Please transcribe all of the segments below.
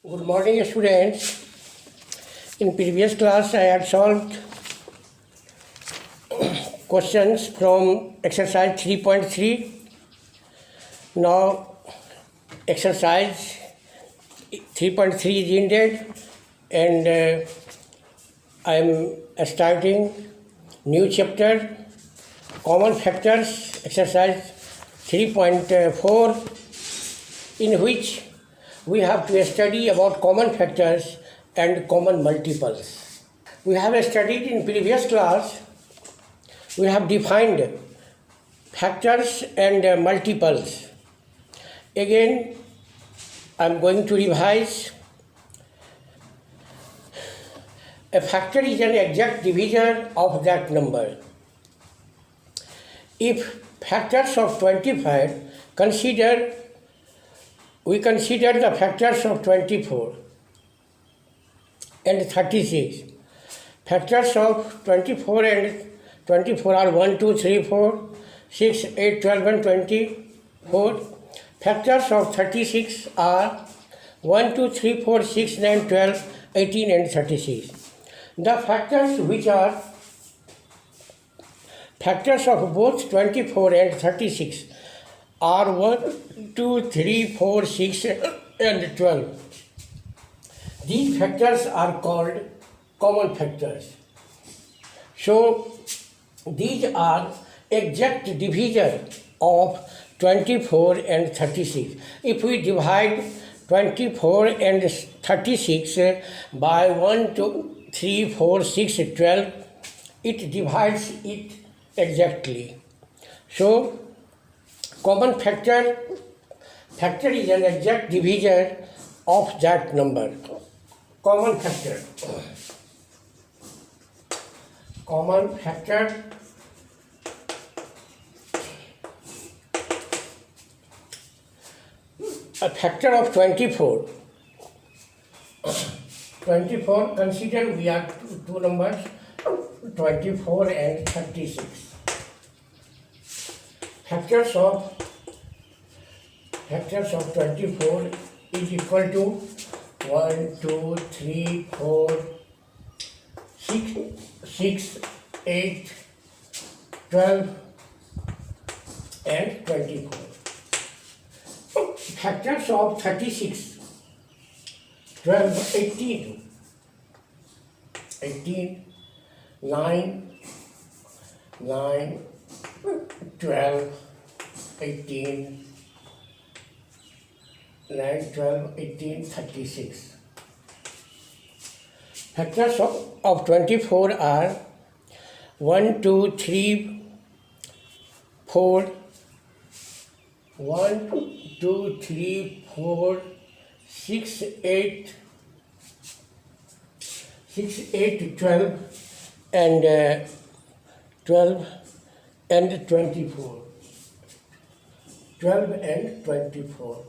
Good morning, students. In previous class, I had solved questions from exercise 3.3. Now, exercise 3.3 is ended, and I am starting new chapter, common factors, exercise 3.4, in which we have to study about common factors and common multiples. We have studied in previous class, we have defined factors and multiples. Again, I am going to revise. A factor is an exact divisor of that number. If factors of 25, we consider the factors of 24 and 36. Factors of 24 and 24 are 1, 2, 3, 4, 6, 8, 12 and 24. Factors of 36 are 1, 2, 3, 4, 6, 9, 12, 18 and 36. The factors which are factors of both 24 and 36 are 1, 2, 3, 4, 6 and 12. These factors are called common factors. So, these are exact divisor of 24 and 36. If we divide 24 and 36 by 1, 2, 3, 4, 6, 12, it divides it exactly. So, common factor is an exact divisor of that number. Common factor. Common factor a factor of 24. 24, consider we are two numbers, 24 and 36. Factors of 24 is equal to 1, 2, 3, 4, 6, 8, 12 and 24. Factors of 36, 12, 18, 9, 12, 18, 9, 12, 18, 36. Factors of 24 are 1, 2, 3, 4, 1, 2, 3, 4, 6, 8, 12 and 12 and 24. 12 and 24.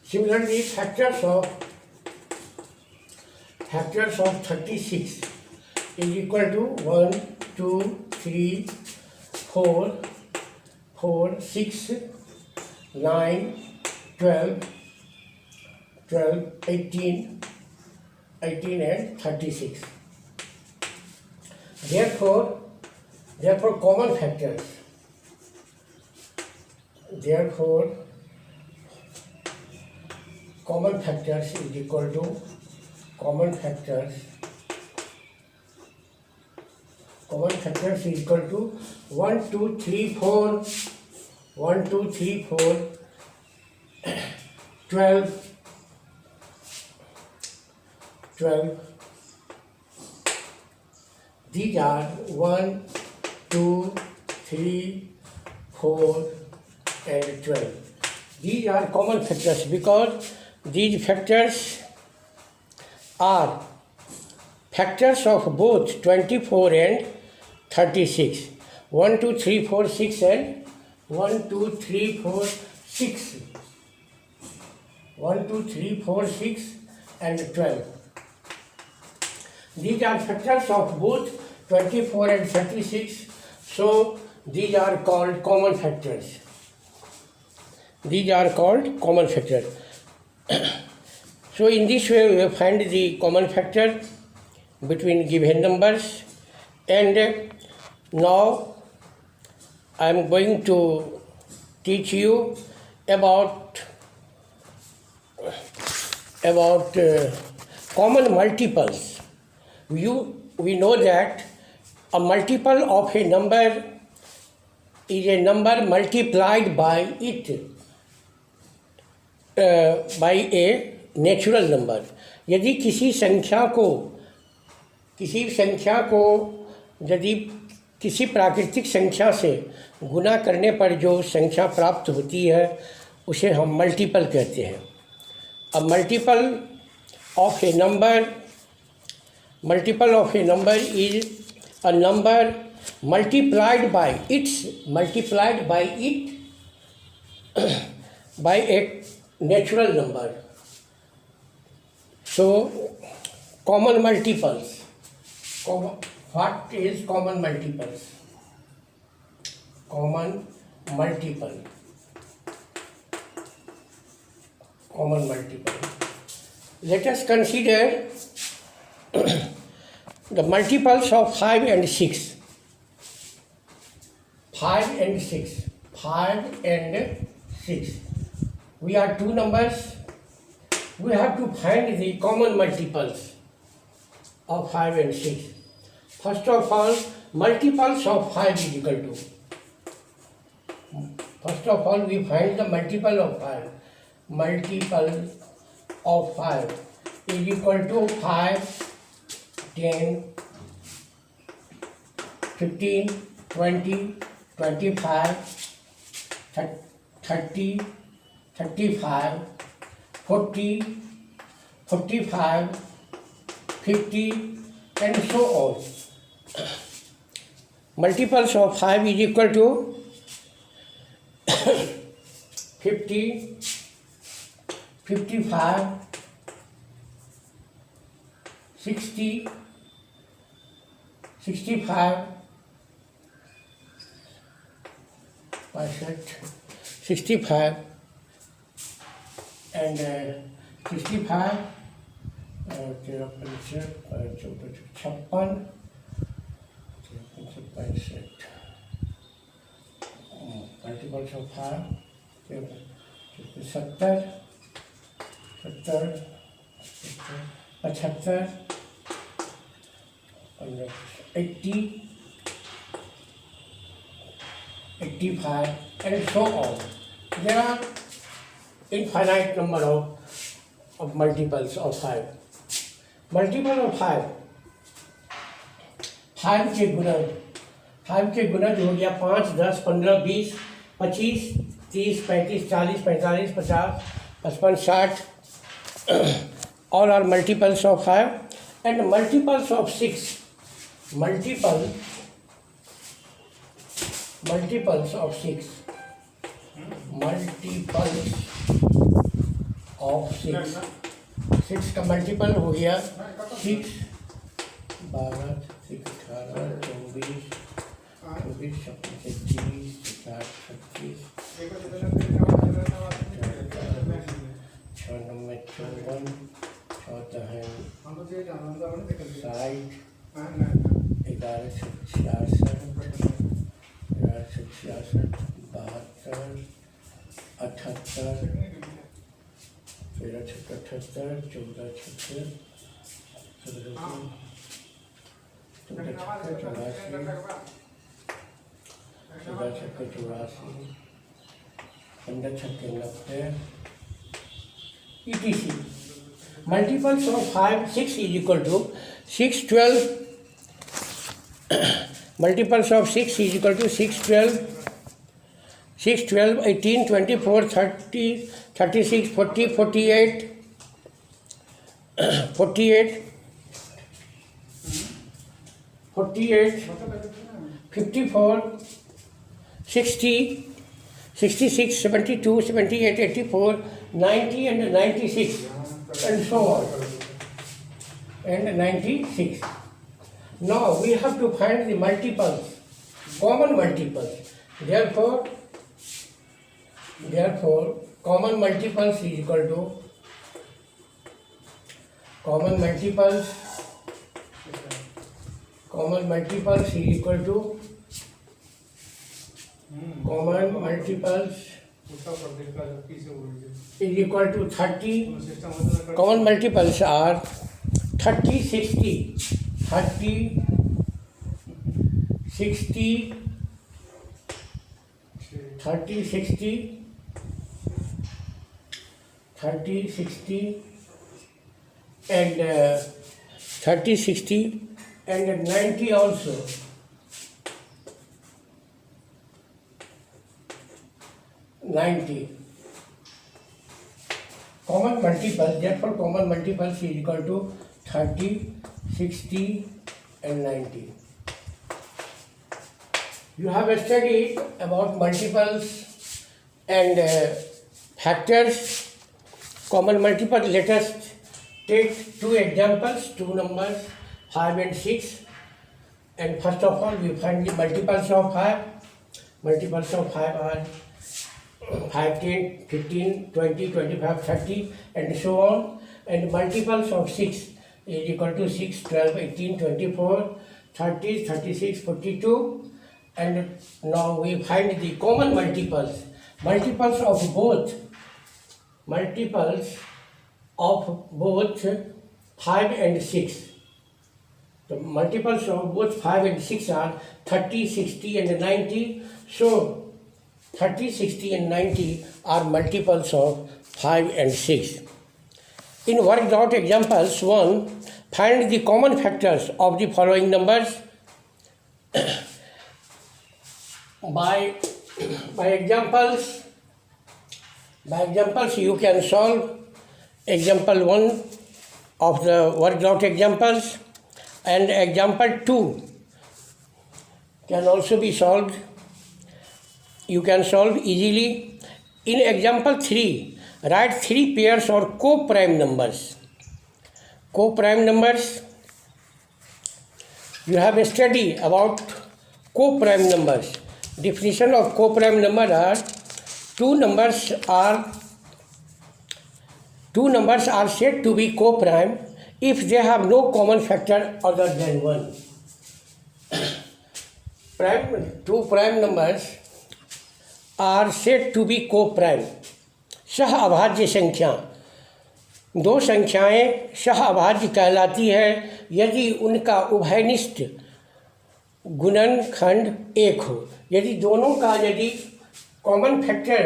Similarly, factors of 36 is equal to 1, 2, 3, 4, 6, 9, 12, 18 and 36. Therefore, common factors. Common factors is equal to common factors is equal to 1, 2, 3, 4, 1, 2, 3, 4, 12, 12. These are 1, 2, 3, 4 and 12. These are common factors because these factors are factors of both 24 and 36. 1, 2, 3, 4, 6 and 1, 2, 3, 4, 6. 1, 2, 3, 4, 6 and 12. These are factors of both 24 and 36. So, these are called common factors. These are called common factor. So in this way we will find the common factor between given numbers, and now I am going to teach you about common multiples. We know that a multiple of a number is a number multiplied by it by a natural number. यदि किसी संख्या को यदि किसी प्राकृतिक संख्या से गुना करने पर जो संख्या प्राप्त होती है उसे हम मल्टीपल कहते हैं. A multiple of a number is a number multiplied by it by a natural number. So common multiples. What is common multiples? Common multiple. Let us consider the multiples of 5 and 6. 5 and 6. 5 and 6. We are two numbers. We have to find the common multiples of 5 and 6. First of all, multiples of 5 is equal to. First of all, we find the multiple of 5. Multiple of 5 is equal to 5, 10, 15, 20, 25, 30, 35, 40, 45, 50, and so on. Multiples of 5 is equal to 50, 55, 60, 65, 65 and 65, 56, multiples of 5, 70, 75, 80, 85, and so on. There are infinite number of multiples of 5. Multiple of 5. 5 के गुणज हो गया 5, 10, 15, 20, 25, 30, 35, 40, 45, 50, 55, 60. All are multiples of 5. And multiples of 6. Multiples of 6. Multiples of 6. 6 का multiple हो गया 6, 12, 18, 24, 24, 26, 30, 36, 6 में 54, 14 है 60, 11 से 66, 72, 78, 13, 78, 14, 76, etc. Multiples of 5, 6 is equal to 6, 12. Multiples of 6 is equal to 6, 12, 18, 24, 30, 36, 40, 48, 54, 60, 66, 72, 78, 84, 90, and 96, and so on, and 96. Now we have to find the multiples, common multiples. Therefore, Therefore, common multiples is equal to common multiples is equal to common multiples is equal to 30. Common multiples are 30, 60, 30, 60, 30, 60, 30, 60, and 30, 60, and 90 also. 90. Common multiples, therefore common multiples is equal to 30, 60, and 90. You have studied about multiples and factors. Common multiples, let us take two examples, two numbers 5 and 6, and first of all we find the multiples of 5. Multiples of 5 are 5, 10, 15, 20, 25, 30, and so on. And multiples of 6 is equal to 6, 12, 18, 24, 30, 36, 42. And now we find the common multiples. Multiples of both 5 and 6. The multiples of both 5 and 6 are 30, 60, and 90. So 30, 60, and 90 are multiples of 5 and 6. In worked out examples 1, find the common factors of the following numbers. By examples you can solve example 1 of the worked out examples, and example 2 can also be solved. You can solve easily. In example 3, write 3 pairs or co-prime numbers. Co-prime numbers, you have studied about co-prime numbers. Definition of co-prime number are two numbers are said to be co-prime if they have no common factor other than 1. Two prime numbers are said to be co-prime. सह अभाज्य संख्या, दो संख्याएं सह अभाज्य कहलाती है यदि उनका उभयनिष्ठ गुणनखंड एक हो। यदि दोनों का कॉमन फैक्टर,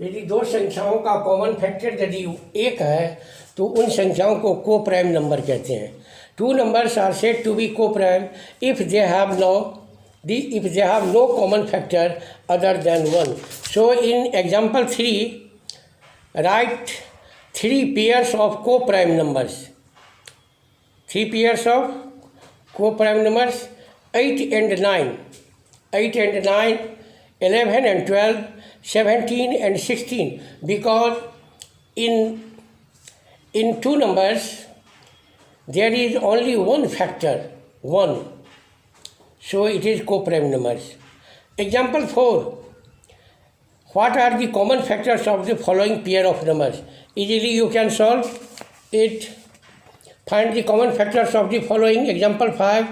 यदि दो संख्याओं का कॉमन फैक्टर यदि एक है तो उन संख्याओं को को प्राइम नंबर कहते हैं। Two numbers are said to be coprime if they have no common factor other than 1. So in example 3 write 3 pairs of co-prime numbers. 3 pairs of co-prime numbers 8 and 9, 11 and 12, 17 and 16, because in two numbers there is only one factor, 1. So it is co-prime numbers. Example 4. What are the common factors of the following pair of numbers? Easily you can solve it. Find the common factors of the following. Example 5.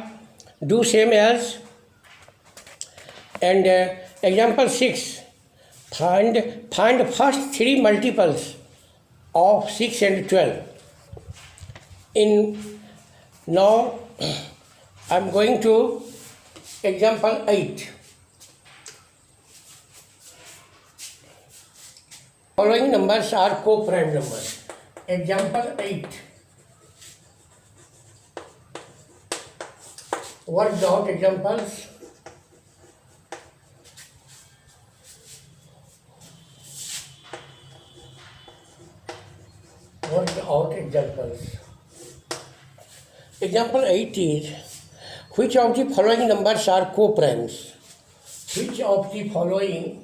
Do same as. And example 6. Find first 3 multiples of 6 and 12. Now I am going to example 8. Following numbers are co-prime numbers. Example 8. Worked out examples. Example 8 is, which of the following numbers are co-primes? Which of the following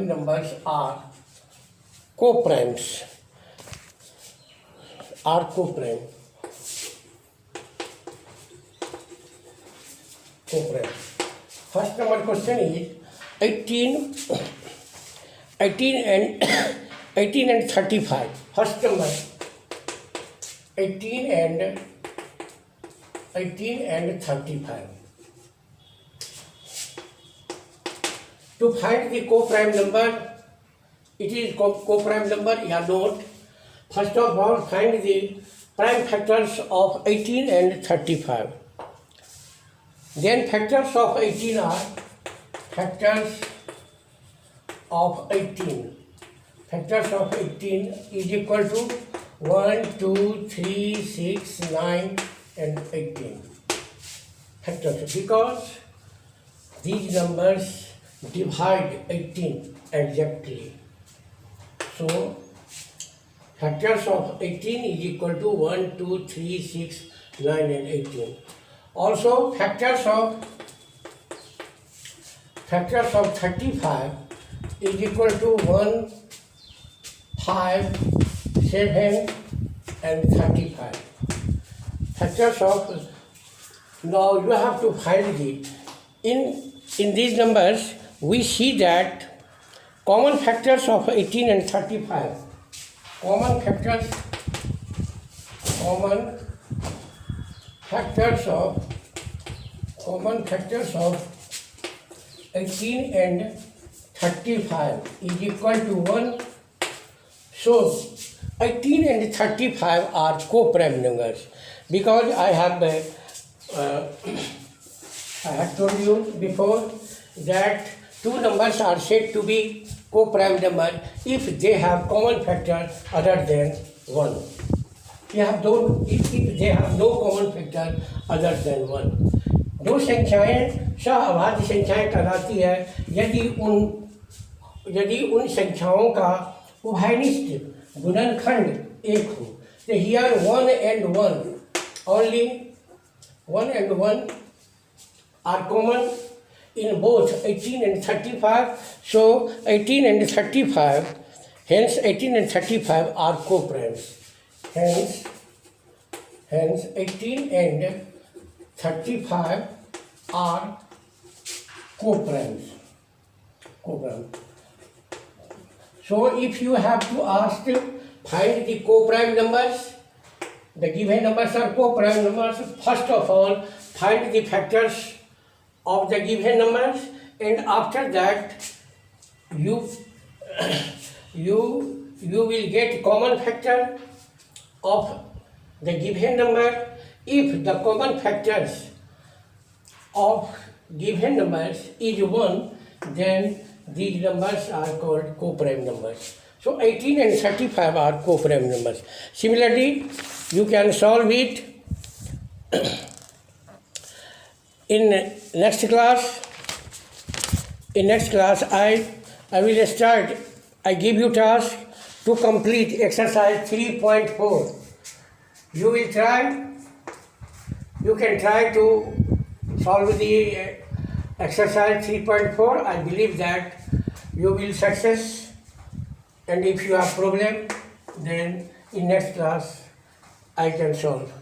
numbers are co-primes? are co-prime. Co-prime. First number question is 18 and 18 and 35. First number 18 and 35. To find the co-prime number, it is co-prime number or not. First of all, find the prime factors of 18 and 35. Then factors of 18 are factors of 18. Factors of 18 is equal to 1, 2, 3, 6, 9 and 18. Factors, because these numbers divide 18 exactly. So factors of 18 is equal to 1, 2, 3, 6, 9 and 18. Also factors of 35 is equal to 1, 5, 7 and 35. Factors of, now you have to find the, in these numbers we see that common factors of 18 and 35. Common factors of 18 and 35 is equal to 1. So 18 and 35 are co-prime numbers, because I have told you before that two numbers are said to be co-prime number if they have common factor other than 1. If they have no common factor other than 1. दो संख्याएं सहअभाज्य संख्याएं कहलाती है यदि उन संख्याओं का उभयनिष्ठ गुणनखंड एक हो. So here 1 and 1, only 1 and 1 are common in both 18 and 35. So 18 and 35, hence 18 and 35 are co-primes. Hence 18 and 35 are co-primes. So if you have to ask, find the co-prime numbers, the given numbers are co-prime numbers. First of all, find the factors of the given numbers, and after that you will get common factor of the given number. If the common factors of given numbers is 1, then these numbers are called co-prime numbers. So 18 and 35 are co-prime numbers. Similarly, you can solve it in next class. In next class, I will start. I give you task to complete exercise 3.4. You will try. You can try to solve the exercise 3.4. I believe that you will success. And if you have problem, then in next class I can solve.